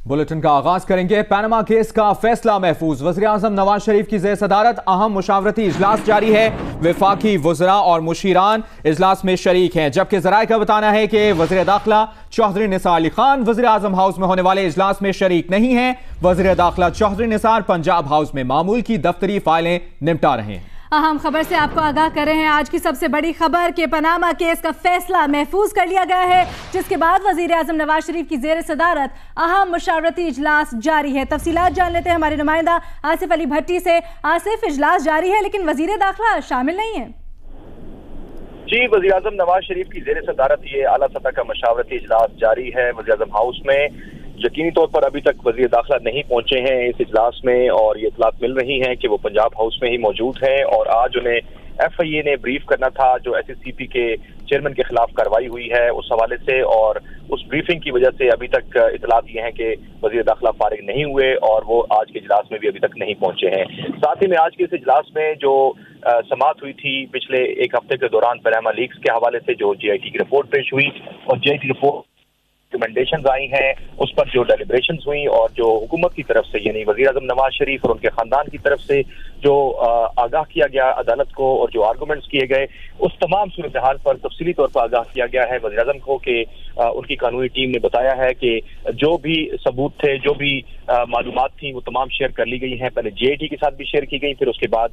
Bulletin का आगाज करेंगे। पनामा केस का फैसला महफूज। वज़ीर-ए-आज़म नवाज शरीफ की ज़ेर सदारत अहम मुशावरती इजलास जारी है। वफाकी वज़रा और मुशीरान इजलास में शरीक हैं, जबकि ज़राए का बताना है कि वज़ीर दाखिला चौधरी निसार अली खान वज़ीर-ए-आज़म हाउस में होने वाले इजलास में शरीक नहीं है। वज़ीर दाखिला चौधरी निसार पंजाब हाउस में मामूल की दफ्तरी फाइलें निपटा रहे हैं। अहम खबर से आपको आगाह कर रहे हैं। आज की सबसे बड़ी खबर कि पनामा केस का फैसला महफूज कर लिया गया है, जिसके बाद वज़ीर-ए-आज़म नवाज शरीफ की ज़ेर सदारत अहम मुशावरती इजलास जारी है। तफसीलात जान लेते हैं हमारे नुमाइंदा आसिफ अली भट्टी से। आसिफ, इजलास जारी है लेकिन वज़ीर दाखिला शामिल नहीं है। जी, वज़ीर-ए-आज़म नवाज शरीफ की ज़ेर सदारत ये आला सतह का मशावरती इजलास जारी है वज़ीर-ए-आज़म हाउस में। यकीनी तौर पर अभी तक वज़ीर दाखिला नहीं पहुंचे हैं इस इजलास में, और ये इतलात मिल रही हैं कि वो पंजाब हाउस में ही मौजूद हैं। और आज उन्हें FIA ने ब्रीफ करना था, जो SSCP के चेयरमैन के खिलाफ कार्रवाई हुई है उस हवाले से, और उस ब्रीफिंग की वजह से अभी तक इतलात ये हैं कि वज़ीर दाखिला फारिग नहीं हुए और वो आज के इजलास में भी अभी तक नहीं पहुंचे हैं। साथ ही में आज के इस इजलास में जो समाअत हुई थी पिछले एक हफ्ते के दौरान पनामा लीक्स के हवाले से, जो GIT की रिपोर्ट पेश हुई और GIT रिपोर्ट रिकमेंडेशंस आई हैं, उस पर जो डेलिब्रेशंस हुई और जो हुकूमत की तरफ से यानी वज़ीर-ए-आज़म नवाज शरीफ और उनके खानदान की तरफ से जो आगाह किया गया अदालत को और जो आर्गूमेंट्स किए गए, उस तमाम सूरत हाल पर तफसीली तौर पर आगाह किया गया है वज़ीर-ए-आज़म को कि उनकी कानूनी टीम ने बताया है कि जो भी सबूत थे, जो भी मालूमात थी, वो तमाम शेयर कर ली गई हैं। पहले GIT के साथ भी शेयर की गई, फिर उसके बाद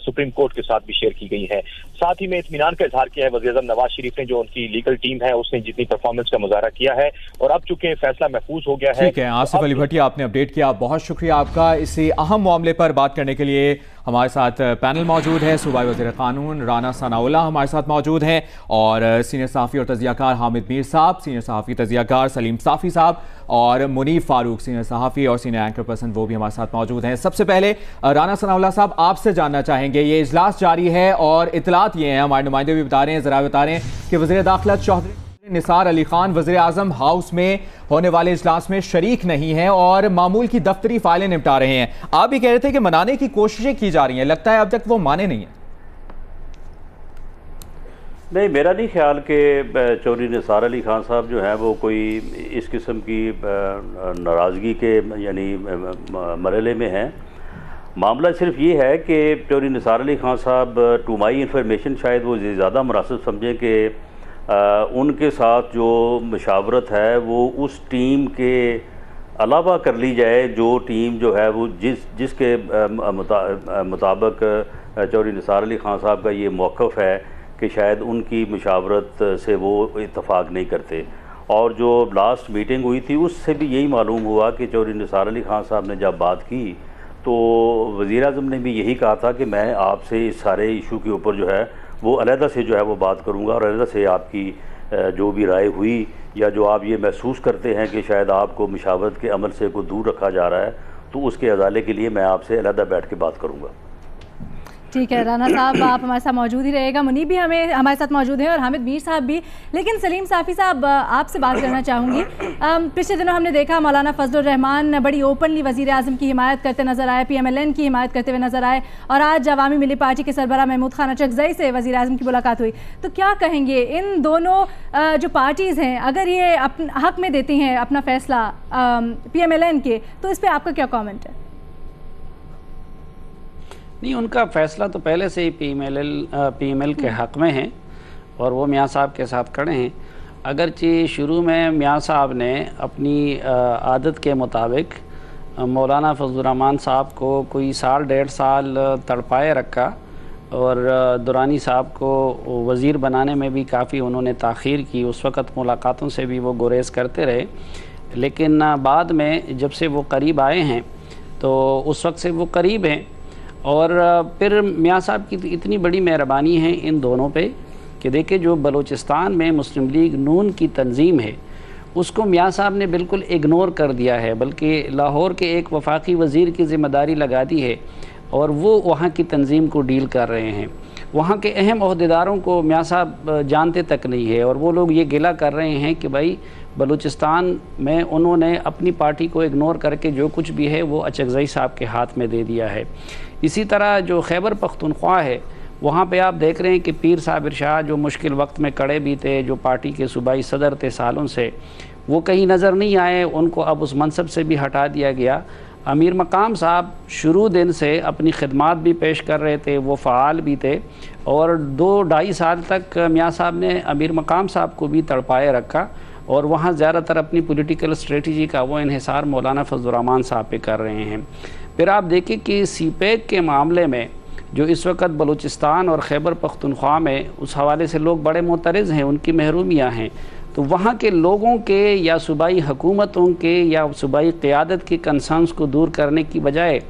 सुप्रीम कोर्ट के साथ भी शेयर की गई है। साथ ही में इत्मीनान का इजहार किया है वज़ीर-ए-आज़म नवाज शरीफ ने, जो उनकी लीगल टीम है उसने जितनी परफॉर्मेंस का मुजाहरा किया है, और अब चूंकि फैसला महफूज हो गया है। ठीक है आसिफ अली भट्टिया, आपने अपडेट किया, बहुत शुक्रिया आपका। इसी अहम मामले पर बात करने के लिए हमारे साथ पैनल मौजूद है। सूबाई वज़ीर कानून राना सनाउल्लाह हमारे साथ मौजूद हैं, और सीनियर सहाफ़ी और तजियाकार हामिद मीर साहब, सीनियर सहाफ़ी तजियाकार सलीम साफ़ी साहब, और मुनीफ फारूक सीनियर सहाफ़ी और सीनियर एंकर पर्सन वो भी हमारे साथ मौजूद हैं। सबसे पहले राना सनाउल्लाह साहब, आपसे जानना चाहेंगे, ये इजलास जारी है और इतलात ये हैं, हमारे नुमाइंदे भी बता रहे हैं, ज़रा बता रहे हैं कि वज़ीर दाखिला चौधरी निसार अली खान वज़ीर-ए-आज़म हाउस में होने वाले इजलास में शरीक नहीं है और मामूल की दफ्तरी फाइलें निपटा रहे हैं। आप भी कह रहे थे कि मनाने की कोशिशें की जा रही हैं, लगता है अब तक वो माने नहीं है। नहीं, मेरा नहीं ख्याल कि चौधरी निसार अली खान साहब जो है वो कोई इस किस्म की नाराज़गी के यानी मरहले में हैं। मामला सिर्फ ये है कि चौधरी निसार अली खान साहब टू माई इंफॉर्मेशन शायद वो ज़्यादा मुनासिब समझें कि उनके साथ जो मशावरत है वो उस टीम के अलावा कर ली जाए, जो टीम जो है वो जिसके मुताबिक चौधरी निसार अली खान साहब का ये मौक़िफ़ है कि शायद उनकी मशावरत से वो इत्तफाक नहीं करते। और जो लास्ट मीटिंग हुई थी उससे भी यही मालूम हुआ कि चौधरी निसार अली खान साहब ने जब बात की तो वज़ीर-ए-आज़म ने भी यही कहा था कि मैं आपसे इस सारे इशू के ऊपर जो है वो अलहदा से जो है वो बात करूंगा, और अलहदा से आपकी जो भी राय हुई या जो आप ये महसूस करते हैं कि शायद आपको मशावरत के अमल से को दूर रखा जा रहा है, तो उसके अजाले के लिए मैं आपसे अलहदा बैठ के बात करूंगा। ठीक है राना साहब, आप हमारे साथ मौजूद ही रहेगा। मुनीब भी हमारे साथ मौजूद है और हामिद मीर साहब भी। लेकिन सलीम साफ़ी साहब, आपसे बात करना चाहूँगी। पिछले दिनों हमने देखा मौलाना फजलुर रहमान बड़ी ओपनली वज़ीर-ए-आज़म की हिमायत करते नजर आए, PMLN की हिमायत करते हुए नजर आए, और आज अवामी मिली पार्टी के सरबराह महमूद खान अचकज़ई से वज़ीर-ए-आज़म की मुलाकात हुई। तो क्या कहेंगे इन दोनों जो पार्टीज़ हैं, अगर ये हक में देती हैं अपना फैसला PMLN के, तो इस पर आपका क्या कॉमेंट है? नहीं, उनका फ़ैसला तो पहले से ही PML के हक़ में है और वो मियाँ साहब के साथ खड़े हैं। अगरचे शुरू में मियाँ साहब ने अपनी आदत के मुताबिक मौलाना फजलुर रहमान साहब को कोई साल डेढ़ साल तड़पाए रखा, और दुरानी साहब को वज़ीर बनाने में भी काफ़ी उन्होंने ताख़ीर की। उस वक़्त मुलाकातों से भी वो गुरेज़ करते रहे, लेकिन बाद में जब से वो करीब आए हैं तो उस वक्त से वो करीब हैं। और फिर मियाँ साहब की इतनी बड़ी मेहरबानी है इन दोनों पे कि देखिए, जो बलूचिस्तान में मुस्लिम लीग नून की तंजीम है उसको मियाँ साहब ने बिल्कुल इग्नोर कर दिया है, बल्कि लाहौर के एक वफाकी वज़ीर की ज़िम्मेदारी लगा दी है और वो वहाँ की तंजीम को डील कर रहे हैं। वहाँ के अहम ओहदेदारों को मियाँ साहब जानते तक नहीं है, और वो लोग ये गिला कर रहे हैं कि भाई बलूचिस्तान में उन्होंने अपनी पार्टी को इग्नोर करके जो कुछ भी है वो अचकज़ई साहब के हाथ में दे दिया है। इसी तरह जो खैबर पख्तूनख्वा है वहाँ पे आप देख रहे हैं कि पीर साबिर शाह जो मुश्किल वक्त में कड़े भी थे, जो पार्टी के सूबाई सदर थे सालों से, वो कहीं नज़र नहीं आए, उनको अब उस मनसब से भी हटा दिया गया। अमीर मकाम साहब शुरू दिन से अपनी खिदमात भी पेश कर रहे थे, वो फ़ाल भी थे, और 2-2.5 साल तक मियाँ साहब ने अमीर मकाम साहब को भी तड़पाए रखा, और वहाँ ज़्यादातर अपनी पॉलिटिकल स्ट्रेटजी का वो इन्हिसार मौलाना फजलुर रहमान साहब पे कर रहे हैं। फिर आप देखें कि सीपैक के मामले में जो इस वक्त बलूचिस्तान और खैबर पख्तूनख्वा में उस हवाले से लोग बड़े मुतरज़ हैं, उनकी महरूमियाँ हैं, तो वहाँ के लोगों के या सूबाई हुकूमतों के या सूबाई क़ियादत के कंसर्न्स को दूर करने की बजाय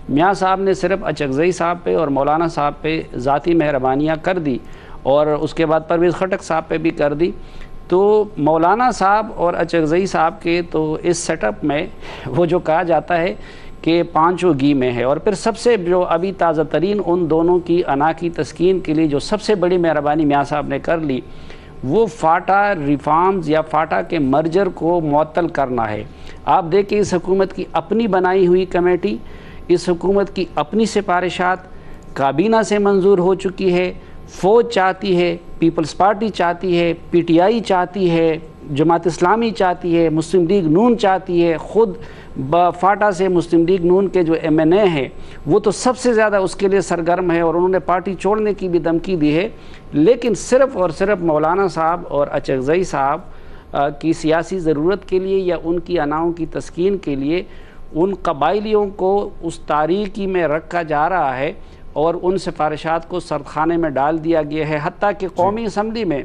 मियाँ साहब ने सिर्फ अचकज़ई साहब पे और मौलाना साहब पे ज़ाती मेहरबानियाँ कर दी, और उसके बाद परवेज़ खटक साहब पे भी कर दी। तो मौलाना साहब और अचकज़ई साहब के तो इस सेटअप में वो जो कहा जाता है कि पाँचों घी में है। और फिर सबसे जो अभी ताज़ा तरीन उन दोनों की अना की तस्कीन के लिए जो सबसे बड़ी मेहरबानी मियाँ साहब ने कर ली, वो फाटा रिफॉर्म्स या फाटा के मर्जर को मुअत्तल करना है। आप देखें इस हुकूमत की अपनी बनाई हुई कमेटी, इस हुकूमत की अपनी सिफारिशात काबीना से मंजूर हो चुकी है, फ़ौज चाहती है, पीपल्स पार्टी चाहती है, PTI चाहती है, जमात इस्लामी चाहती है, मुस्लिम लीग नून चाहती है, ख़ुद फाटा से मुस्लिम लीग नून के जो MNA हैं वो तो सबसे ज़्यादा उसके लिए सरगर्म है और उन्होंने पार्टी छोड़ने की भी धमकी दी है। लेकिन सिर्फ़ और सिर्फ मौलाना साहब और अचकज़ई साहब की सियासी ज़रूरत के लिए या उनकी अनाओं की तस्कीन के लिए उन कबाइलियों को उस तारीकी में रखा जा रहा है और उन सिफारिशात को सरखाने में डाल दिया गया है। हत्ता कि कौमी असम्बली में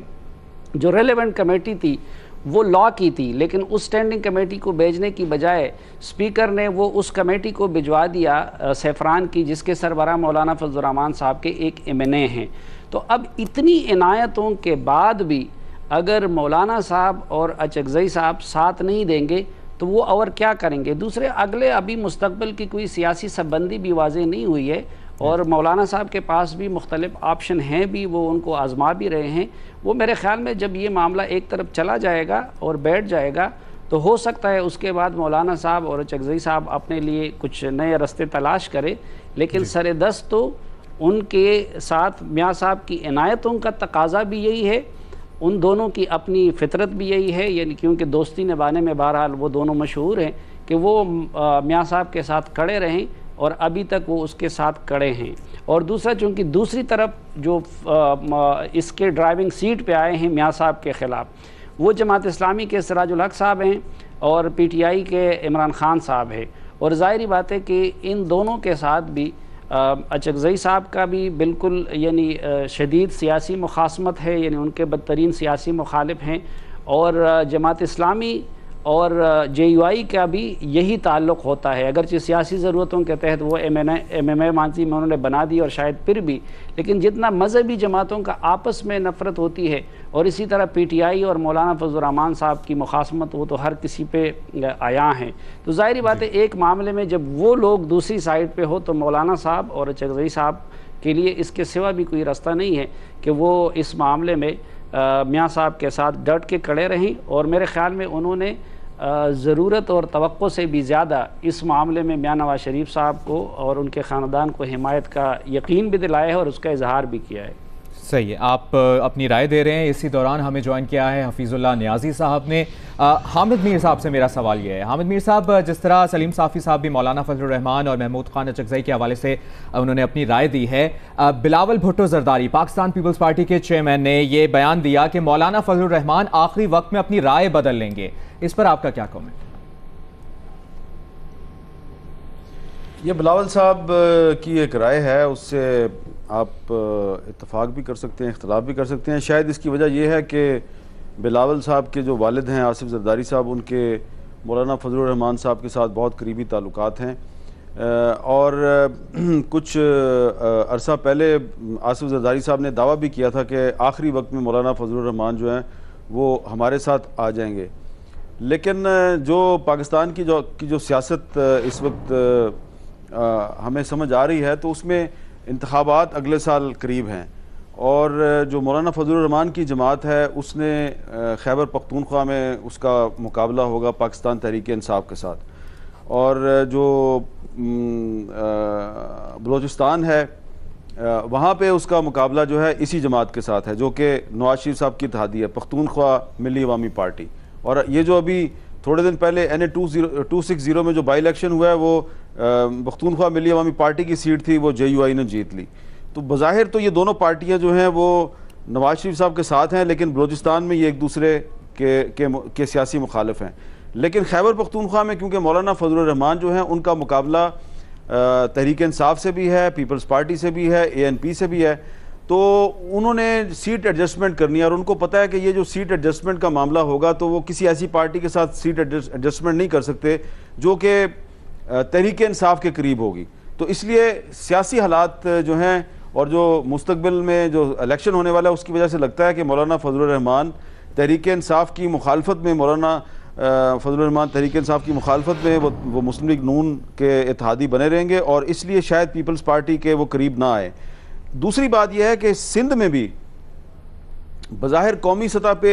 जो रेलेवेंट कमेटी थी वो लॉ की थी, लेकिन उस स्टैंडिंग कमेटी को भेजने की बजाय स्पीकर ने वो उस कमेटी को भिजवा दिया सैफरान की, जिसके सरबराह मौलाना फजलुर रहमान साहब के एक MNA हैं। तो अब इतनी इनायतों के बाद भी अगर मौलाना साहब और अचकज़ई साहब साथ नहीं देंगे तो वो और क्या करेंगे। दूसरे अगले अभी मुस्तकबिल की कोई सियासी सबबंदी भी वाज़ेह नहीं हुई है और मौलाना साहब के पास भी मुख्तलिफ ऑप्शन हैं भी, वो उनको आजमा भी रहे हैं। वो मेरे ख़्याल में जब ये मामला एक तरफ चला जाएगा और बैठ जाएगा तो हो सकता है उसके बाद मौलाना साहब और अचकज़ई साहब अपने लिए कुछ नए रास्ते तलाश करें, लेकिन सरेदस्त तो उनके साथ मियाँ साहब की इनायतों का तकाजा भी यही है, उन दोनों की अपनी फितरत भी यही है, यानी क्योंकि दोस्ती निभाने में बहरहाल वो दोनों मशहूर हैं कि वो मियाँ साहब के साथ खड़े रहें और अभी तक वो उसके साथ खड़े हैं। और दूसरा, चूँकि दूसरी तरफ जो इसके ड्राइविंग सीट पे आए हैं मियाँ साहब के ख़िलाफ़, वो जमात इस्लामी के सिराजुल हक साहब हैं और PTI के इमरान खान साहब हैं। और ज़ाहिरी बात है कि इन दोनों के साथ भी अचकज़ई साहब का भी बिल्कुल यानी शदीद सियासी मुखासमत है, यानी उनके बदतरीन सियासी मुखालिफ हैं, और जमात इस्लामी और JUI का भी यही ताल्लुक़ होता है। अगरचे सियासी ज़रूरतों के तहत वो MMA मांझी में उन्होंने बना दी और शायद फिर भी, लेकिन जितना मजहबी जमातों का आपस में नफ़रत होती है और इसी तरह PTI और मौलाना फजलुर रहमान साहब की मुखासमत वो तो हर किसी पे आया है। तो ज़ाहिरी बात है एक मामले में जब वो लोग दूसरी साइड पे हो तो मौलाना साहब और अचकज़ई साहब के लिए इसके सिवा भी कोई रास्ता नहीं है कि वो इस मामले में मियाँ साहब के साथ डट के खड़े रहें। और मेरे ख़्याल में उन्होंने ज़रूरत और तवक्को से भी ज़्यादा इस मामले में मियाँ नवाज़ शरीफ साहब को और उनके ख़ानदान को हिमायत का यकीन भी दिलाया है और उसका इजहार भी किया है। सही है, आप अपनी राय दे रहे हैं। इसी दौरान हमें ज्वाइन किया है हफीज़ुल्लाह नियाज़ी साहब ने। हामिद मीर साहब से मेरा सवाल ये है, हामिद मीर साहब, जिस तरह सलीम साफ़ी साहब भी मौलाना फजलुर रहमान और महमूद खान अचकज़ई के हवाले से उन्होंने अपनी राय दी है, बिलावल भुट्टो जरदारी पाकिस्तान पीपल्स पार्टी के चेयरमैन ने यह बयान दिया कि मौलाना फजलुर रहमान आखिरी वक्त में अपनी राय बदल लेंगे। इस पर आपका क्या कमेंट? ये बिलावल साहब की एक राय है, उससे आप इत्तफाक भी कर सकते हैं, इख्तलाफ भी कर सकते हैं। शायद इसकी वजह यह है कि बिलावल साहब के जो वालिद हैं आसिफ जरदारी साहब, उनके मौलाना फजलुर रहमान साहब के साथ बहुत करीबी ताल्लुकात हैं और कुछ अरसा पहले आसिफ जरदारी साहब ने दावा भी किया था कि आखिरी वक्त में मौलाना फजलुर रहमान जो हैं वो हमारे साथ आ जाएंगे। लेकिन जो पाकिस्तान की जो सियासत इस वक्त हमें समझ आ रही है तो उसमें इंतखाबात अगले साल करीब हैं और जो मौलाना फजलुर रहमान की जमात है उसने खैबर पख्तूनख्वा में उसका मुकाबला होगा पाकिस्तान तहरीक इंसाफ के साथ, और जो बलूचिस्तान है वहाँ पे उसका मुकाबला जो है इसी जमात के साथ है, जो कि नवाज शरीफ साहब की इत्तेहादी है, पख्तूनख्वा मिली अवामी पार्टी। और ये जो अभी थोड़े दिन पहले NA 260 में जो बाई इलेक्शन हुआ है वो पख्तूनख्वा मिली अवामी पार्टी की सीट थी, वो JUI ने जीत ली। तो बज़ाहिर तो ये दोनों पार्टियाँ जो हैं वो नवाज शरीफ साहब के साथ हैं, लेकिन बलूचिस्तान में ये एक दूसरे के सियासी मुखालिफ हैं। लेकिन खैबर पख्तूनख्वा में क्योंकि मौलाना फजलुर रहमान जो हैं उनका मुकाबला तहरीक इंसाफ से भी है, पीपल्स पार्टी से भी है, ANP से भी है, तो उन्होंने सीट एडजस्टमेंट करनी है और उनको पता है कि ये जो सीट एडजस्टमेंट का मामला होगा तो वो किसी ऐसी पार्टी के साथ सीट एडजस्टमेंट नहीं कर सकते जो कि तहरीक इंसाफ के करीब होगी। तो इसलिए सियासी हालात जो हैं और जो मुस्तकबिल में जो इलेक्शन होने वाला है उसकी वजह से लगता है कि मौलाना फजलुर रहमान तहरीक इंसाफ की मुखालफत में फजलुर रहमान तहरीक इंसाफ की मुखालफत में वो मुस्लिम लीग नून के इत्तेहादी बने रहेंगे और इसलिए शायद पीपल्स पार्टी के वो करीब ना आए। दूसरी बात यह है कि सिंध में भी बज़ाहिर कौमी सतह पे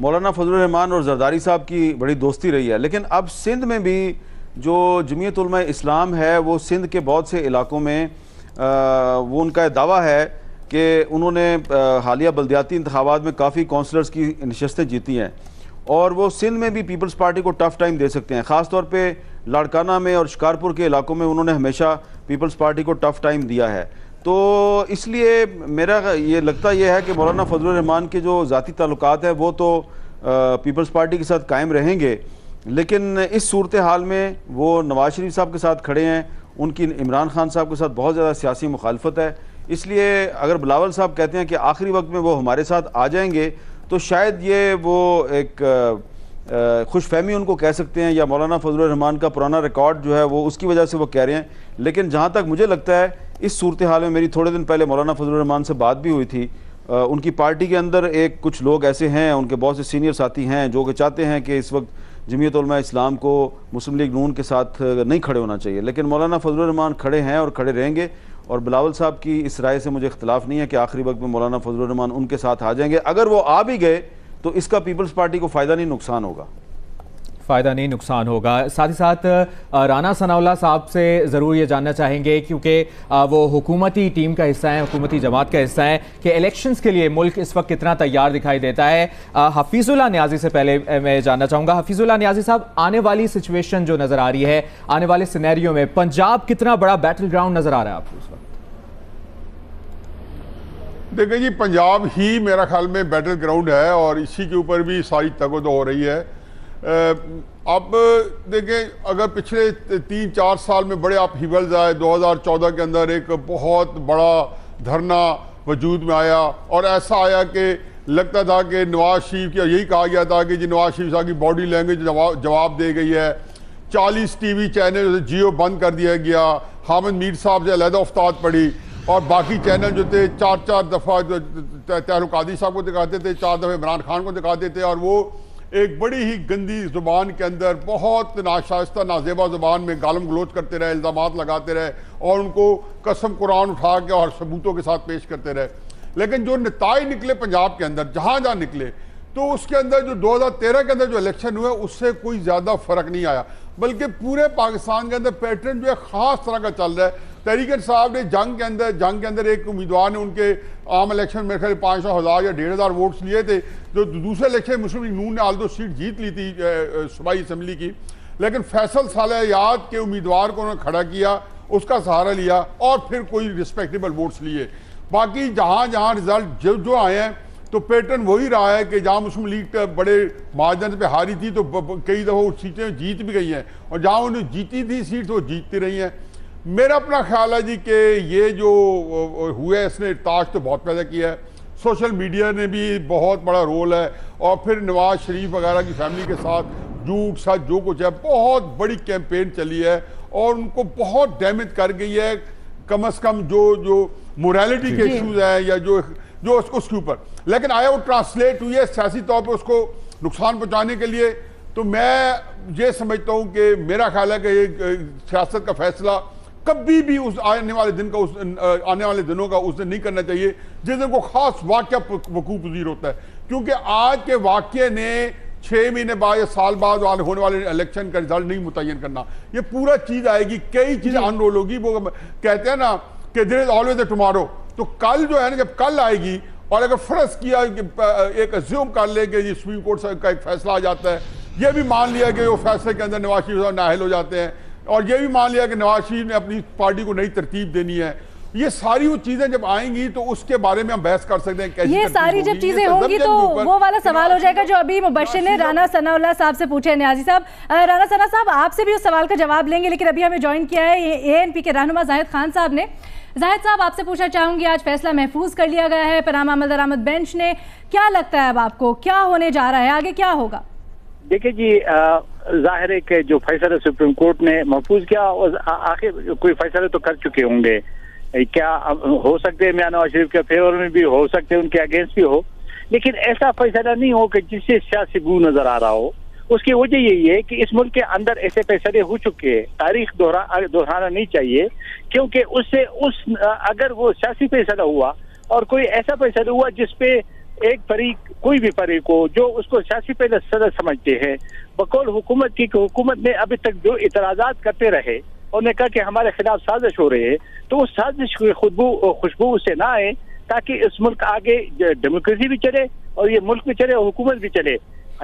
मौलाना फजलुर रहमान और जरदारी साहब की बड़ी दोस्ती रही है, लेकिन अब सिंध में भी जो जमीयत उलमा इस्लाम है वो सिंध के बहुत से इलाकों में वो उनका दावा है कि उन्होंने हालिया बल्दियाती इंतखाबात में काफ़ी काउंसलर्स की नशस्तें जीती हैं और वो सिंध में भी पीपल्स पार्टी को टफ टाइम दे सकते हैं। ख़ास तौर पे लाड़काना में और शिकारपुर के इलाकों में उन्होंने हमेशा पीपल्स पार्टी को टफ टाइम दिया है। तो इसलिए मेरा ये लगता यह है कि मौलाना फजलुर रहमान के जो ज़ाती ताल्लुकात हैं वो तो पीपल्स पार्टी के साथ कायम रहेंगे, लेकिन इस सूरत हाल में वो नवाज शरीफ साहब के साथ खड़े हैं, उनकी इमरान खान साहब के साथ बहुत ज़्यादा सियासी मुखालफत है। इसलिए अगर बिलावल साहब कहते हैं कि आखिरी वक्त में वो हमारे साथ आ जाएंगे तो शायद ये वो एक खुशफहमी उनको कह सकते हैं या मौलाना फजलुर रहमान का पुराना रिकॉर्ड जो है वो उसकी वजह से वो कह रहे हैं। लेकिन जहाँ तक मुझे लगता है इस सूरत हाल में, मेरी थोड़े दिन पहले मौलाना फजलुर रहमान से बात भी हुई थी, उनकी पार्टी के अंदर एक कुछ लोग ऐसे हैं, उनके बहुत से सीनियर साथी हैं जो कि चाहते हैं कि इस वक्त जमीयत उलमा इस्लाम को मुस्लिम लीग नून के साथ नहीं खड़े होना चाहिए, लेकिन मौलाना फजलुर रहमान खड़े हैं और खड़े रहेंगे। और बिलावल साहब की इस राय से मुझे इख्तिलाफ नहीं है कि आखिरी वक्त में मौलाना फजलुर रहमान उनके साथ आ जाएंगे। अगर वो आ भी गए तो इसका पीपल्स पार्टी को फ़ायदा नहीं नुकसान होगा। फ़ायदा नहीं नुकसान होगा। साथ ही साथ राना सनाउल्लाह साहब से ज़रूर ये जानना चाहेंगे क्योंकि वो हुकूमती टीम का हिस्सा है, हुकूमती जमात का हिस्सा है, कि इलेक्शंस के लिए मुल्क इस वक्त कितना तैयार दिखाई देता है। हफीज़ुल्लाह नियाज़ी से पहले मैं जानना चाहूँगा, हफीज़ुल्लाह नियाज़ी साहब, आने वाली सिचुएशन जो नज़र आ रही है, आने वाले सिनेरियो में पंजाब कितना बड़ा बैटल ग्राउंड नज़र आ रहा है आपको इस वक्त? देखिए जी, पंजाब ही मेरा ख्याल में बैटल ग्राउंड है और इसी के ऊपर भी सारी तगोदो हो रही है। अब देखें, अगर पिछले 3-4 साल में बड़े अपहीवल्स आए, 2014 के अंदर एक बहुत बड़ा धरना वजूद में आया और ऐसा आया कि लगता था कि नवाज शरीफ का यही कहा गया था कि जी नवाज शरीफ साहब की बॉडी लैंग्वेज जवाब दे गई है। 40 TV चैनल जियो बंद कर दिया गया, हामिद मीर साहब से अलहदा उस्ताद पड़ी और बाकी चैनल जो थे 4-4 दफ़ा तहरुल कादरी साहब को दिखाते थे, 4 दफ़े इमरान खान को दिखाते थे और वो एक बड़ी ही गंदी ज़ुबान के अंदर बहुत नाशाइस्ता नाजेबा ज़ुबान में गालम गलोच करते रहे, इल्ज़ामात लगाते रहे और उनको कसम कुरान उठा के और सबूतों के साथ पेश करते रहे। लेकिन जो नताइज निकले पंजाब के अंदर, जहाँ जहाँ निकले, तो उसके अंदर जो 2013 के अंदर जो इलेक्शन हुए उससे कोई ज़्यादा फ़र्क नहीं आया, बल्कि पूरे पाकिस्तान के अंदर पैटर्न जो है ख़ास तरह का चल रहा है। तहरीक साहब ने जंग के अंदर एक उम्मीदवार ने उनके आम इलेक्शन में 500,000 या 1,500 वोट्स लिए थे, जो दूसरे इलेक्शन मुस्लिम लीग नून ने आल्दो सीट जीत ली थी सूबाई असम्बली की, लेकिन फैसल सालेयात के उम्मीदवार को उन्होंने खड़ा किया, उसका सहारा लिया और फिर कोई रिस्पेक्टेबल वोट्स लिए। बाकी जहाँ जहाँ रिजल्ट जो आए हैं तो पैटर्न वही रहा है कि जहाँ मुस्लिम लीग बड़े मार्जिन पे हारी थी तो कई दफ़ा वो सीटें जीत भी गई हैं और जहाँ उन्हें जीती थी सीट तो जीतती रही हैं। मेरा अपना ख्याल है जी कि ये जो हुआ है इसने ताश तो बहुत पैदा किया है, सोशल मीडिया ने भी बहुत बड़ा रोल है और फिर नवाज शरीफ वगैरह की फैमिली के साथ झूठ सच जो कुछ है बहुत बड़ी कैंपेन चली है और उनको बहुत डैमेज कर गई है, कम से कम जो मोरालिटी के इश्यूज हैं या जो उसके ऊपर। लेकिन आया वो ट्रांसलेट हुई है सियासी तौर पर उसको नुकसान पहुँचाने के लिए। तो मैं ये समझता हूँ कि मेरा ख्याल है कि सियासत का फैसला कभी भी उस आने वाले दिनों का उसने नहीं करना चाहिए जिस दिन को खास वाक़या वकूफ़ पज़ीर होता है, क्योंकि आज के वाक़े ने 6 महीने बाद या साल बाद होने वाले इलेक्शन का रिजल्ट नहीं मुतय्यन करना। ये पूरा चीज़ आएगी, कई चीज़ें अनरोल होगी। वो कहते हैं ना कि there is always a tomorrow. तो कल जो है ना, जब कल आएगी और अगर फर्ज किया कि एक अज्यूम कर ले कि सुप्रीम कोर्ट का एक फैसला आ जाता है, ये भी मान लिया कि वो फैसले के अंदर नवाज शरीफ नाअहल हो जाते हैं, और ये भी मान लिया कि नवाज शरीफ ने अपनी पार्टी को नई तरतीब देनी है, ये सारी वो चीजें जब आएंगी तो उसके बारे में हम बहस कर सकते हैं कैसी ये सारी जब चीजें होंगी तो वो वाला सवाल हो जाएगा जो अभी मुबश्शिर ने राना सनाउल्लाह साहब से पूछे। न्याजी साहब, राना सना साहब आपसे भी उस सवाल का जवाब लेंगे, लेकिन अभी हमें ज्वाइन किया है ANP के रहनुमा जाहिद खान साहब ने। जाहिद साहब, आपसे पूछना चाहूंगी, आज फैसला महफूज कर लिया गया है पनामा अमल दरामद बेंच ने, क्या लगता है अब आपको क्या होने जा रहा है, आगे क्या होगा? देखिए जी, जाहिर है कि जो फैसला सुप्रीम कोर्ट ने महफूज किया, आखिर कोई फैसले तो कर चुके होंगे, क्या हो सकते हैं मियां नवाज शरीफ के फेवर में भी हो सकते हैं, उनके अगेंस्ट भी हो, लेकिन ऐसा फैसला नहीं हो कि जिससे सियासी गू नजर आ रहा हो। उसकी वजह यही है कि इस मुल्क के अंदर ऐसे फैसले हो चुके हैं, तारीख दोहराना नहीं चाहिए, क्योंकि उससे अगर वो सियासी फैसला हुआ और कोई ऐसा फैसला हुआ जिसपे एक फरीक, कोई भी फरीक हो जो उसको सियासी फैसला समझते हैं, बकौल हुकूमत की हुकूमत ने अभी तक जो इतराजात करते रहे, उन्होंने कहा कि हमारे खिलाफ साजिश हो रही है, तो उस साजिश की खुशबू उससे ना आए, ताकि इस मुल्क आगे डेमोक्रेसी भी चले और ये मुल्क भी चले और हुकूमत भी चले।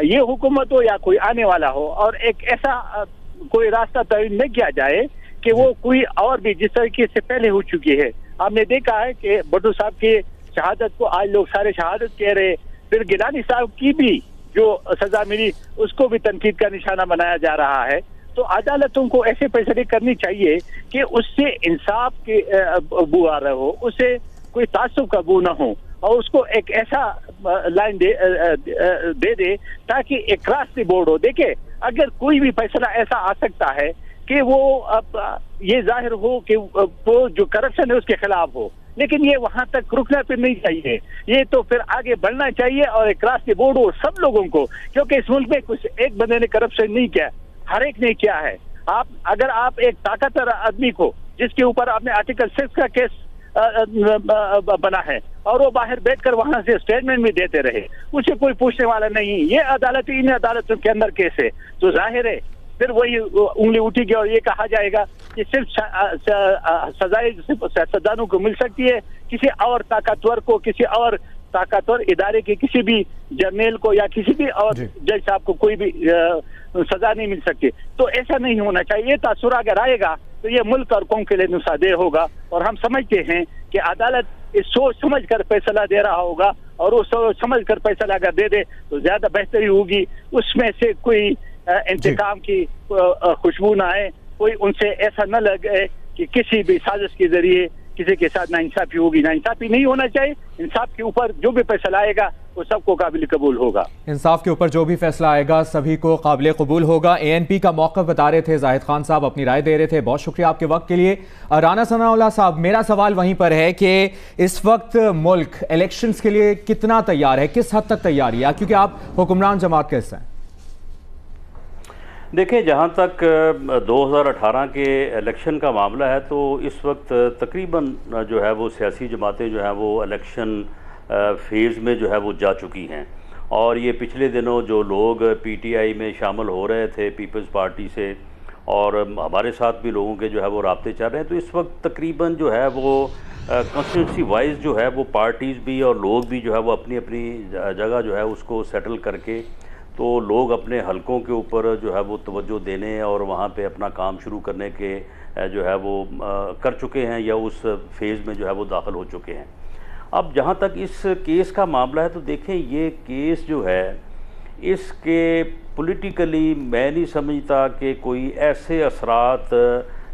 ये हुकूमत हो या कोई आने वाला हो, और एक ऐसा कोई रास्ता तय न किया जाए कि वो कोई और भी जिस तरीके से पहले हो चुकी है। आपने देखा है कि भुट्टो साहब की शहादत को आज लोग सारे शहादत कह रहे, फिर गिलानी साहब की भी जो सजा मिली उसको भी तनकीद का निशाना बनाया जा रहा है। तो अदालतों को ऐसे फैसले करनी चाहिए कि उससे इंसाफ के बू आ रहा हो, उससे कोई तासुब का बू ना हो, और उसको एक ऐसा लाइन दे ताकि एक क्रॉस द बोर्ड हो। देखे, अगर कोई भी फैसला ऐसा आ सकता है कि वो ये जाहिर हो कि वो जो करप्शन है उसके खिलाफ हो, लेकिन ये वहां तक रुकना फिर नहीं चाहिए, ये तो फिर आगे बढ़ना चाहिए और एक क्रॉस द बोर्ड हो सब लोगों को, क्योंकि इस मुल्क में कुछ एक बंदे ने करप्शन नहीं किया, हर एक ने किया है। अगर आप एक ताकतवर आदमी को जिसके ऊपर आपने आर्टिकल 6 का केस बना है और वो बाहर बैठकर वहां से स्टेटमेंट भी देते रहे, उसे कोई पूछने वाला नहीं, ये अदालत इन अदालतों के अंदर केस है, तो जाहिर है फिर वही उंगली उठेगी और ये कहा जाएगा कि सिर्फ सजाएं सिर्फ सियासतदानों को मिल सकती है, किसी और ताकतवर को, किसी और ताकतवर इदारे के किसी भी जर्नल को या किसी भी और जज साहब को कोई भी सजा नहीं मिल सकती। तो ऐसा नहीं होना चाहिए। ये तासुर अगर आएगा तो ये मुल्क और कौम के लिए नुकसानदेह होगा, और हम समझते हैं कि अदालत इस सोच समझ कर फैसला दे रहा होगा, और वो सोच समझ कर फैसला अगर दे दे तो ज्यादा बेहतरी होगी, उसमें से कोई इंतकाम की खुशबू ना आए, कोई उनसे ऐसा न लगे कि किसी भी साजिश के जरिए किसी के साथ नाइंसाफी होगी। नाइंसाफी नहीं होना चाहिए, इंसाफ के ऊपर जो भी फैसला आएगा वो सबको काबिल कबूल होगा। इंसाफ के ऊपर जो भी फैसला आएगा सभी को काबिल कबूल होगा। ANP का मौक़िफ़ बता रहे थे जाहिद खान साहब, अपनी राय दे रहे थे, बहुत शुक्रिया आपके वक्त के लिए। राना सनाउल्लाह साहब, मेरा सवाल वहीं पर है कि इस वक्त मुल्क इलेक्शंस के लिए कितना तैयार है, किस हद तक तैयारी है, क्योंकि आप हुक्मरान जमात के हिस्सा हैं? देखिए, जहाँ तक 2018 के इलेक्शन का मामला है तो इस वक्त तकरीबन जो है वो सियासी जमातें जो हैं वो इलेक्शन फेज़ में जो है वो जा चुकी हैं, और ये पिछले दिनों जो लोग PTI में शामिल हो रहे थे पीपल्स पार्टी से, और हमारे साथ भी लोगों के जो है वो राब्ते चल रहे हैं, तो इस वक्त तकरीबन जो है वो कॉन्स्टिट्यूंसी वाइज जो है वो पार्टीज़ भी और लोग भी जो है वो अपनी अपनी जगह जो है उसको सेटल करके, तो लोग अपने हलकों के ऊपर जो है वो तवज्जो देने और वहाँ पे अपना काम शुरू करने के जो है वो कर चुके हैं या उस फेज़ में जो है वो दाखिल हो चुके हैं। अब जहाँ तक इस केस का मामला है तो देखें, ये केस जो है इसके पॉलिटिकली मैं नहीं समझता कि कोई ऐसे असरात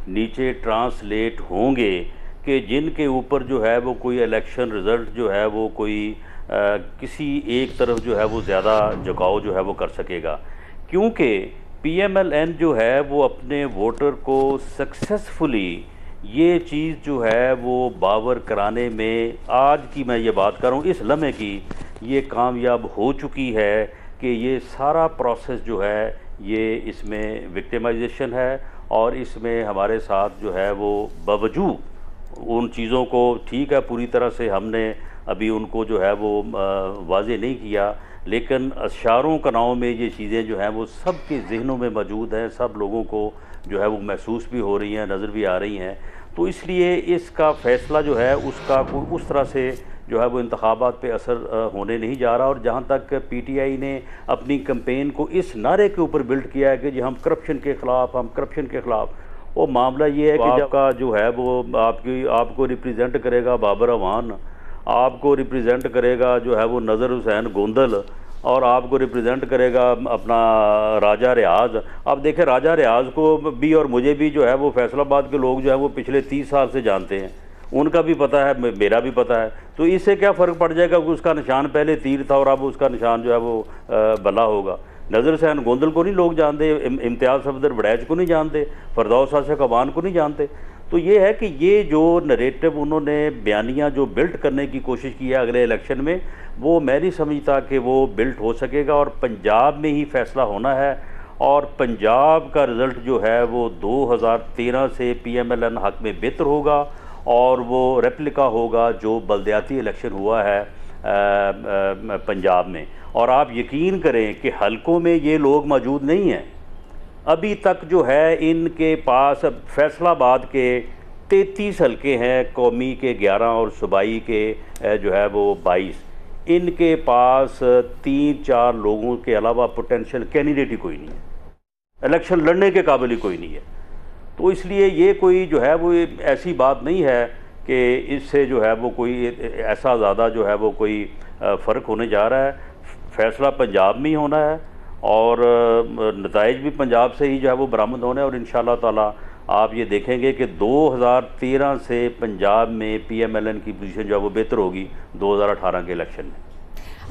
नीचे ट्रांसलेट होंगे कि जिनके ऊपर जो है वो कोई इलेक्शन रिज़ल्ट जो है वो कोई किसी एक तरफ जो है वो ज़्यादा झुकाव जो है वो कर सकेगा, क्योंकि PMLN जो है वो अपने वोटर को सक्सेसफुली ये चीज़ जो है वो बावर कराने में, आज की मैं ये बात कर रहा हूँ इस लम्हे की, ये कामयाब हो चुकी है कि ये सारा प्रोसेस जो है ये इसमें विक्टिमाइजेशन है, और इसमें हमारे साथ जो है वो बावजूद उन चीज़ों को ठीक है पूरी तरह से हमने अभी उनको जो है वो वाज़े नहीं किया, लेकिन अशारों कनाओं में ये चीज़ें जो हैं वो सब के जहनों में मौजूद हैं, सब लोगों को जो है वो महसूस भी हो रही हैं, नज़र भी आ रही हैं। तो इसलिए इसका फ़ैसला जो है उसका कोई उस तरह से जो है वो इंतखाबात पे असर होने नहीं जा रहा। और जहाँ तक PTI ने अपनी कैंपेन को इस नारे के ऊपर बिल्ड किया है कि जी हम करप्शन के ख़िलाफ़, हम करप्शन के ख़िलाफ़, वो मामला ये है कि आपका जो है वो आपको रिप्रेजेंट करेगा बाबर अवान, आपको रिप्रेजेंट करेगा जो है वो नज़र हुसैन गोंदल, और आपको रिप्रेजेंट करेगा अपना राजा रियाज। अब देखें राजा रियाज को भी और मुझे भी जो है वो फैसलाबाद के लोग जो है वो पिछले 30 साल से जानते हैं, उनका भी पता है, मेरा भी पता है। तो इससे क्या फ़र्क पड़ जाएगा कि उसका निशान पहले तीर था और अब उसका निशान जो है वो बला होगा। नज़र हुसैन गोंदल को नहीं लोग जानते, इम्तियाज़ सफदर बड़ैच को नहीं जानते, फरदौस आसिफ अवान को नहीं जानते। तो ये है कि ये जो नरेटिव उन्होंने बयानियाँ जो बिल्ड करने की कोशिश की है अगले इलेक्शन में, वो मैं नहीं समझता कि वो बिल्ड हो सकेगा। और पंजाब में ही फैसला होना है, और पंजाब का रिज़ल्ट जो है वो 2013 से PMLN हक में बेहतर होगा, और वो रेप्लिका होगा जो बल्दियाती इलेक्शन हुआ है पंजाब में। और आप यकीन करें कि हलकों में ये लोग मौजूद नहीं हैं अभी तक। जो है इनके पास फैसलाबाद के 33 हलके हैं, कौमी के 11 और सूबाई के जो है वो 22। इनके पास 3-4 लोगों के अलावा पोटेंशियल कैंडिडेट ही कोई नहीं है, इलेक्शन लड़ने के काबिल ही कोई नहीं है। तो इसलिए ये कोई जो है वो ऐसी बात नहीं है कि इससे जो है वो कोई ऐसा ज़्यादा जो है वो कोई फ़र्क होने जा रहा है। फ़ैसला पंजाब में ही होना है, और नताइज भी पंजाब से ही जो है वो बरामद होने हैं। और इंशाअल्लाह ताला आप ये देखेंगे कि 2013 से पंजाब में PMLN की पोजीशन जो है वो बेहतर होगी 2018 के इलेक्शन में।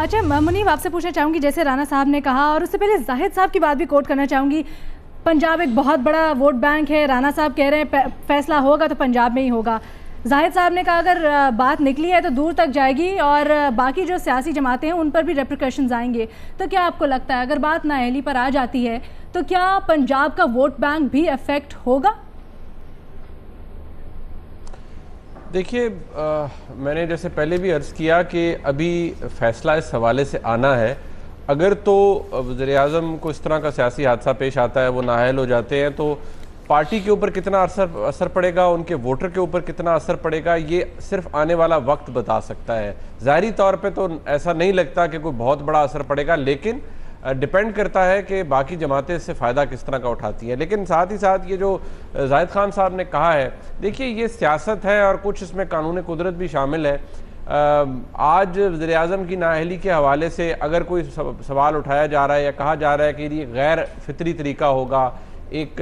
अच्छा मुनीब, आपसे पूछना चाहूँगी, जैसे राना साहब ने कहा, और उससे पहले जाहिद साहब की बात भी कोट करना चाहूँगी, पंजाब एक बहुत बड़ा वोट बैंक है, राना साहब कह रहे हैं फैसला होगा तो पंजाब में ही होगा। जाहिद साहब ने कहा अगर बात निकली है तो दूर तक जाएगी और बाकी जो सियासी जमातें हैं उन पर भी रेप्रिकॉशंस आएंगे। तो क्या आपको लगता है अगर बात नाअहली पर आ जाती है तो क्या पंजाब का वोट बैंक भी अफेक्ट होगा? देखिए, मैंने जैसे पहले भी अर्ज़ किया कि अभी फ़ैसला इस हवाले से आना है। अगर तो वज़ीर-ए-आज़म को इस तरह का सियासी हादसा पेश आता है, वो नाअहल हो जाते हैं, तो पार्टी के ऊपर कितना असर पड़ेगा, उनके वोटर के ऊपर कितना असर पड़ेगा, ये सिर्फ आने वाला वक्त बता सकता है। ज़ाहिरी तौर पे तो ऐसा नहीं लगता कि कोई बहुत बड़ा असर पड़ेगा, लेकिन डिपेंड करता है कि बाकी जमातें इससे फ़ायदा किस तरह का उठाती हैं। लेकिन साथ ही साथ ये जो जाहिद खान साहब ने कहा है, देखिए ये सियासत है और कुछ इसमें कानून कुदरत भी शामिल है। आज वज़ीर-ए-आज़म की नाअहली के हवाले से अगर कोई सवाल उठाया जा रहा है या कहा जा रहा है कि ये गैर फितरी तरीका होगा, एक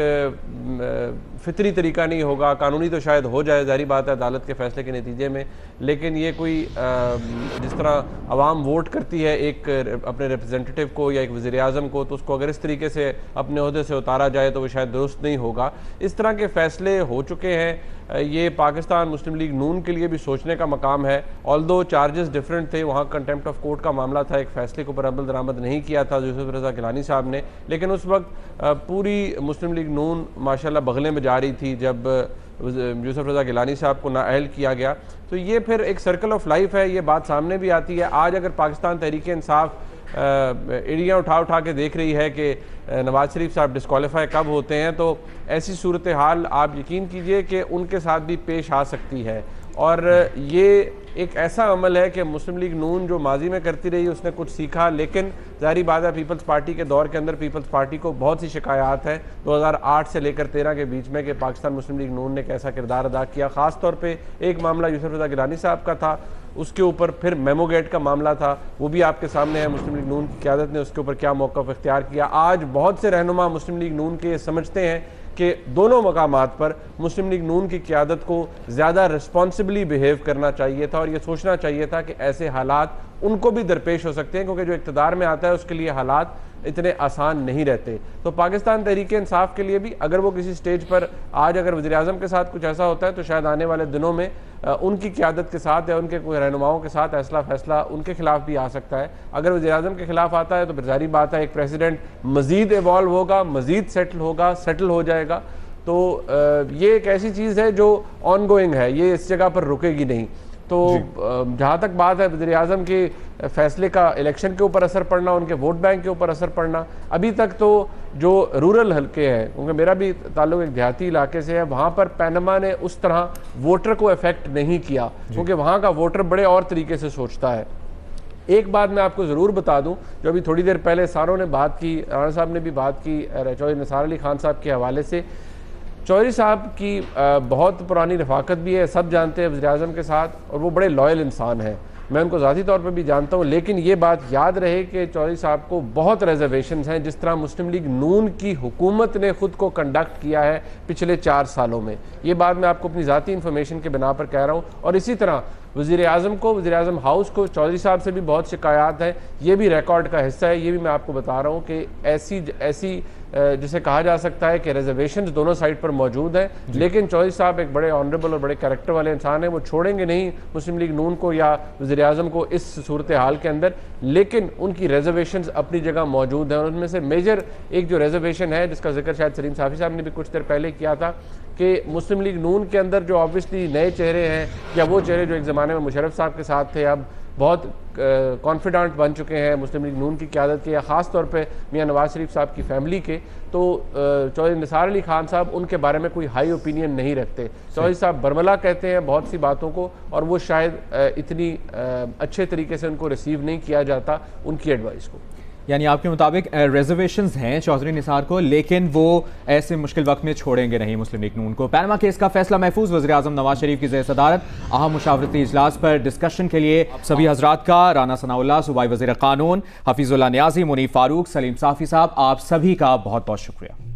फितरी तरीका नहीं होगा, कानूनी तो शायद हो जाए, ज़ाहिर बात है अदालत के फैसले के नतीजे में, लेकिन ये कोई जिस तरह आवाम वोट करती है एक अपने रिप्रेजेंटेटिव को या एक वज़ीर-ए-आज़म को, तो उसको अगर इस तरीके से अपने ओहदे से उतारा जाए तो वो शायद दुरुस्त नहीं होगा। इस तरह के फ़ैसले हो चुके हैं। ये पाकिस्तान मुस्लिम लीग नून के लिए भी सोचने का मकाम है। ऑल्दो चार्जेस डिफरेंट थे, वहाँ कंटेम्प्ट ऑफ कोर्ट का मामला था, एक फ़ैसले के ऊपर अमल दरामद नहीं किया था यूसुफ रज़ा गिलानी साहब ने, लेकिन उस वक्त पूरी मुस्लिम लीग नून माशाल्लाह बगले में जा रही थी जब यूसुफ रज़ा गिलानी साहब को नाअहल किया गया। तो ये फिर एक सर्कल ऑफ लाइफ है, ये बात सामने भी आती है। आज अगर पाकिस्तान तहरीक इंसाफ एड़ियाँ उठा के देख रही है कि नवाज शरीफ साहब डिस्क्वालीफाई कब होते हैं, तो ऐसी सूरत हाल आप यकीन कीजिए कि उनके साथ भी पेश आ सकती है। और ये एक ऐसा अमल है कि मुस्लिम लीग नून जो माजी में करती रही उसने कुछ सीखा, लेकिन ज़ाहिर बात है पीपल्स पार्टी के दौर के अंदर पीपल्स पार्टी को बहुत सी शिकायत है 2008 से लेकर 13 के बीच में कि पाकिस्तान मुस्लिम लीग नून ने कैसा किरदार अदा किया। ख़ास तौर पे एक मामला यूसुफ रज़ा गिलानी साहब का था, उसके ऊपर फिर मेमोगेट का मामला था, वो भी आपके सामने है। मुस्लिम लीग नून की क़यादत ने उसके ऊपर क्या मौक़िफ़ इख्तियार किया। आज बहुत से रहनुमा मुस्लिम लीग नून के समझते हैं कि दोनों मकामात पर मुस्लिम लीग नून की क़यादत को ज़्यादा रिस्पॉन्सिबली बिहेव करना चाहिए था और ये सोचना चाहिए था कि ऐसे हालात उनको भी दरपेश हो सकते हैं, क्योंकि जो इक़्तिदार में आता है उसके लिए हालात इतने आसान नहीं रहते। तो पाकिस्तान तहरीक इंसाफ के लिए भी अगर वो किसी स्टेज पर आज अगर वज़ीर-ए-आज़म के साथ कुछ ऐसा होता है तो शायद आने वाले दिनों में उनकी क़यादत के साथ या उनके कोई रहनुमाओं के साथ ऐसा फैसला उनके खिलाफ भी आ सकता है। अगर वज़ीर-ए-आज़म के खिलाफ आता है तो फिर जारी बात है एक प्रेसिडेंट मज़ीद इवॉल्व होगा, मज़ीद सेटल हो जाएगा। तो ये एक ऐसी चीज़ है जो ऑन गोइंग है, ये इस जगह पर रुकेगी नहीं। तो जहाँ तक बात है वज़ीर आज़म के फैसले का इलेक्शन के ऊपर असर पड़ना, उनके वोट बैंक के ऊपर असर पड़ना, अभी तक तो जो रूरल हल्के हैं, क्योंकि मेरा भी ताल्लुक एक देहाती इलाके से है, वहाँ पर पैनमा ने उस तरह वोटर को अफेक्ट नहीं किया, क्योंकि वहाँ का वोटर बड़े और तरीके से सोचता है। एक बात मैं आपको ज़रूर बता दूं, जो अभी थोड़ी देर पहले सारों ने बात की, राणा साहब ने भी बात की चौधरी निसार अली खान साहब के हवाले से। चौधरी साहब की बहुत पुरानी रफाकत भी है, सब जानते हैं वज़ीर आज़म के साथ, और वो बड़े लॉयल इंसान हैं, मैं उनको ज़ाती तौर पर भी जानता हूँ। लेकिन ये बात याद रहे कि चौधरी साहब को बहुत रिजर्वेशंस हैं, जिस तरह मुस्लिम लीग नून की हुकूमत ने ख़ुद को कंडक्ट किया है पिछले 4 सालों में। ये बात मैं आपको अपनी ज़ाती इन्फॉर्मेशन के बिना पर कह रहा हूँ। और इसी तरह वज़ीर आज़म को, वज़ीर आज़म हाउस को चौधरी साहब से भी बहुत शिकायत है, ये भी रिकॉर्ड का हिस्सा है। ये भी मैं आपको बता रहा हूँ कि ऐसी जिसे कहा जा सकता है कि रिजर्वेशंस दोनों साइड पर मौजूद हैं, लेकिन चौधरी साहब एक बड़े ऑनरेबल और बड़े कैरेक्टर वाले इंसान हैं। वो छोड़ेंगे नहीं मुस्लिम लीग नून को या वज़ीर आज़म को इस सूरत हाल के अंदर, लेकिन उनकी रिजर्वेशंस अपनी जगह मौजूद हैं। और उनमें से मेजर एक जो रिजर्वेशन है, जिसका जिक्र शायद सलीम साफ़ी साहब ने भी कुछ देर पहले किया था, कि मुस्लिम लीग नून के अंदर जो ऑब्वियसली नए चेहरे हैं, या वो चेहरे जो एक ज़माने में मुशर्रफ साहब के साथ थे, अब बहुत कॉन्फिडेंट बन चुके हैं मुस्लिम लीग नून की क़यादत के, या ख़ास तौर पे मियां नवाज शरीफ साहब की फैमिली के, तो चौधरी निसार अली खान साहब उनके बारे में कोई हाई ओपिनियन नहीं रखते। चौधरी साहब बरमला कहते हैं बहुत सी बातों को, और वो शायद इतनी अच्छे तरीके से उनको रिसीव नहीं किया जाता उनकी एडवाइस को। यानी आपके मुताबिक रिजर्वेशंस हैं चौधरी निसार को, लेकिन वो ऐसे मुश्किल वक्त में छोड़ेंगे नहीं मुस्लिम लीग नून को। पैनमा केस का फैसला महफूज, वज़ीर आज़म नवाज शरीफ की ज़ेर सदारत अहम मुशावरती इजलास पर डिस्कशन के लिए आप सभी हजरात का, राना सनाउल्लाह, सूबाई वज़ीर क़ानून, हफीज़ुल्लाह नियाज़ी, मुनीफ फारूक, सलीम साफ़ी साहब, आप सभी का बहुत बहुत शुक्रिया।